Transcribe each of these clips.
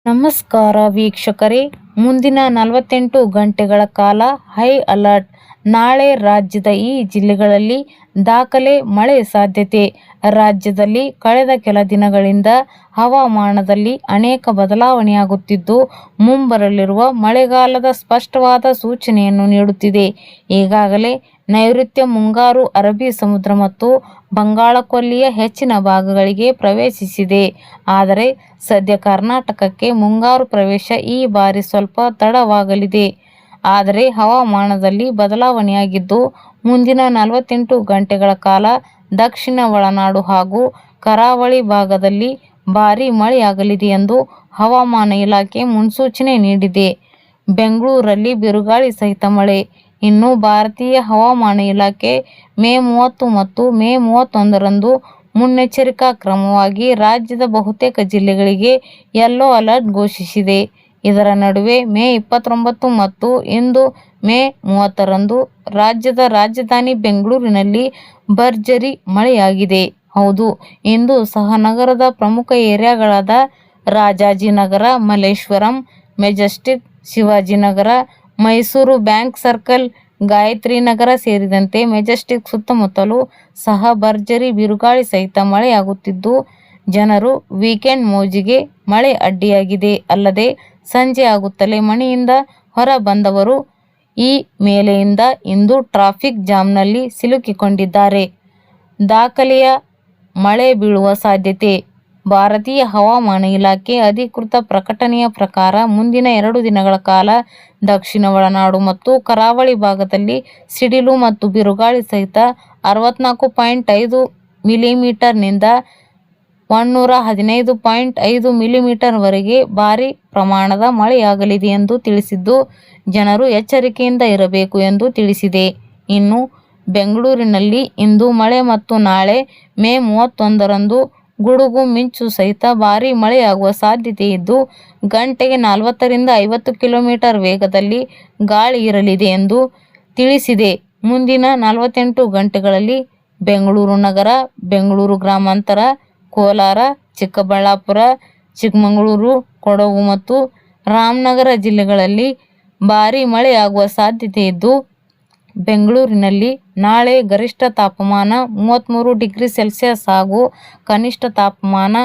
ನಮಸ್ಕಾರ ವೀಕ್ಷಕರೇ, ಮುಂದಿನ 48 ಗಂಟೆಗಳ ಕಾಲ ಹೈ ಅಲರ್ಟ್. ನಾಳೆ ರಾಜ್ಯದ ಈ ಜಿಲ್ಲೆಗಳಲ್ಲಿ ದಾಖಲೆ ಮಳೆ ಸಾಧ್ಯತೆ. ರಾಜ್ಯದಲ್ಲಿ ಕಳೆದ ಕೆಲ ದಿನಗಳಿಂದ ಹವಾಮಾನದಲ್ಲಿ ಅನೇಕ ಬದಲಾವಣೆಯಾಗುತ್ತಿದ್ದು, ಮುಂಬರಲಿರುವ ಮಳೆಗಾಲದ ಸ್ಪಷ್ಟವಾದ ಸೂಚನೆಯನ್ನು ನೀಡುತ್ತಿದೆ. ಈಗಾಗಲೇ ನೈಋತ್ಯ ಮುಂಗಾರು ಅರಬ್ಬಿ ಸಮುದ್ರ ಮತ್ತು ಬಂಗಾಳಕೊಲ್ಲಿಯ ಹೆಚ್ಚಿನ ಭಾಗಗಳಿಗೆ ಪ್ರವೇಶಿಸಿದೆ. ಆದರೆ ಸದ್ಯ ಕರ್ನಾಟಕಕ್ಕೆ ಮುಂಗಾರು ಪ್ರವೇಶ ಈ ಬಾರಿ ಸ್ವಲ್ಪ ತಡವಾಗಲಿದೆ. ಆದರೆ ಹವಾಮಾನದಲ್ಲಿ ಬದಲಾವಣೆಯಾಗಿದ್ದು, ಮುಂದಿನ 48 ಗಂಟೆಗಳ ಕಾಲ ದಕ್ಷಿಣ ಒಳನಾಡು ಹಾಗೂ ಕರಾವಳಿ ಭಾಗದಲ್ಲಿ ಭಾರೀ ಮಳೆಯಾಗಲಿದೆ ಎಂದು ಹವಾಮಾನ ಇಲಾಖೆ ಮುನ್ಸೂಚನೆ ನೀಡಿದೆ. ಬೆಂಗಳೂರಲ್ಲಿ ಬಿರುಗಾಳಿ ಸಹಿತ ಮಳೆ. ಇನ್ನು ಭಾರತೀಯ ಹವಾಮಾನ ಇಲಾಖೆ ಮೇ 30 ಮತ್ತು ಮೇ 31ರಂದು ಮುನ್ನೆಚ್ಚರಿಕಾ ಕ್ರಮವಾಗಿ ರಾಜ್ಯದ ಬಹುತೇಕ ಜಿಲ್ಲೆಗಳಿಗೆ ಯೆಲ್ಲೋ ಅಲರ್ಟ್ ಘೋಷಿಸಿದೆ. ಇದರ ನಡುವೆ ಮೇ 29 ಮತ್ತು ಇಂದು ಮೇ 30ರಂದು ರಾಜ್ಯದ ರಾಜಧಾನಿ ಬೆಂಗಳೂರಿನಲ್ಲಿ ಭರ್ಜರಿ ಮಳೆಯಾಗಿದೆ. ಹೌದು, ಇಂದು ಸಹ ನಗರದ ಪ್ರಮುಖ ಏರಿಯಾಗಳಾದ Rajajinagar, Malleshwaram, Majestic, Shivajinagar, Mysore bank circle, Gayathri Nagar ಸೇರಿದಂತೆ ಮೆಜೆಸ್ಟಿಕ್ ಸುತ್ತಮುತ್ತಲೂ ಸಹ ಭರ್ಜರಿ ಬಿರುಗಾಳಿ ಸಹಿತ ಮಳೆಯಾಗುತ್ತಿದ್ದು, ಜನರು ವೀಕೆಂಡ್ ಮೋಜಿಗೆ ಮಳೆ ಅಡ್ಡಿಯಾಗಿದೆ. ಅಲ್ಲದೆ ಸಂಜೆ ಆಗುತ್ತಲೇ ಮನೆಯಿಂದ ಹೊರ ಬಂದವರು ಈ ಮೇಲೆಯಿಂದ ಇಂದು ಟ್ರಾಫಿಕ್ ಜಾಮ್ನಲ್ಲಿ ಸಿಲುಕಿಕೊಂಡಿದ್ದಾರೆ. ದಾಖಲೆಯ ಮಳೆ ಬೀಳುವ ಸಾಧ್ಯತೆ. ಭಾರತೀಯ ಹವಾಮಾನ ಇಲಾಖೆ ಅಧಿಕೃತ ಪ್ರಕಟಣೆಯ ಪ್ರಕಾರ ಮುಂದಿನ 2 ದಿನಗಳ ಕಾಲ ದಕ್ಷಿಣ ಒಳನಾಡು ಮತ್ತು ಕರಾವಳಿ ಭಾಗದಲ್ಲಿ ಸಿಡಿಲು ಮತ್ತು ಬಿರುಗಾಳಿ ಸಹಿತ 64.5 ಮಿಲಿಮೀಟರ್ನಿಂದ 115.5 ಮಿಲಿಮೀಟರ್ವರೆಗೆ ಭಾರೀ ಪ್ರಮಾಣದ ಮಳೆಯಾಗಲಿದೆ ಎಂದು ತಿಳಿಸಿದ್ದು, ಜನರು ಎಚ್ಚರಿಕೆಯಿಂದ ಇರಬೇಕು ಎಂದು ತಿಳಿಸಿದೆ. ಇನ್ನು ಬೆಂಗಳೂರಿನಲ್ಲಿ ಇಂದು ಮಳೆ ಮತ್ತು ನಾಳೆ ಮೇ 31ರಂದು ಗುಡುಗು ಮಿಂಚು ಸಹಿತ ಭಾರೀ ಮಳೆಯಾಗುವ ಸಾಧ್ಯತೆ ಇದ್ದು, ಗಂಟೆಗೆ 40ರಿಂದ 50 ಕಿಲೋಮೀಟರ್ ವೇಗದಲ್ಲಿ ಗಾಳಿ ಇರಲಿದೆ ಎಂದು ತಿಳಿಸಿದೆ. ಮುಂದಿನ 48 ಗಂಟೆಗಳಲ್ಲಿ ಬೆಂಗಳೂರು ನಗರ, ಬೆಂಗಳೂರು ಗ್ರಾಮಾಂತರ, ಕೋಲಾರ, ಚಿಕ್ಕಬಳ್ಳಾಪುರ, ಚಿಕ್ಕಮಗಳೂರು, ಕೊಡಗು ಮತ್ತು ರಾಮನಗರ ಜಿಲ್ಲೆಗಳಲ್ಲಿ ಭಾರೀ ಮಳೆಯಾಗುವ ಸಾಧ್ಯತೆ ಇದ್ದು, ಬೆಂಗಳೂರಿನಲ್ಲಿ ನಾಳೆ ಗರಿಷ್ಠ ತಾಪಮಾನ 33 ಡಿಗ್ರಿ ಸೆಲ್ಸಿಯಸ್ ಹಾಗೂ ಕನಿಷ್ಠ ತಾಪಮಾನ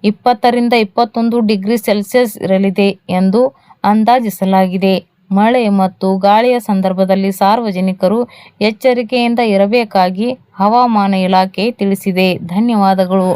20ರಿಂದ 21 ಡಿಗ್ರಿ ಸೆಲ್ಸಿಯಸ್ ಇರಲಿದೆ ಎಂದು ಅಂದಾಜಿಸಲಾಗಿದೆ. ಮಳೆ ಮತ್ತು ಗಾಳಿಯ ಸಂದರ್ಭದಲ್ಲಿ ಸಾರ್ವಜನಿಕರು ಎಚ್ಚರಿಕೆಯಿಂದ ಇರಬೇಕಾಗಿ ಹವಾಮಾನ ಇಲಾಖೆ ತಿಳಿಸಿದೆ. ಧನ್ಯವಾದಗಳು.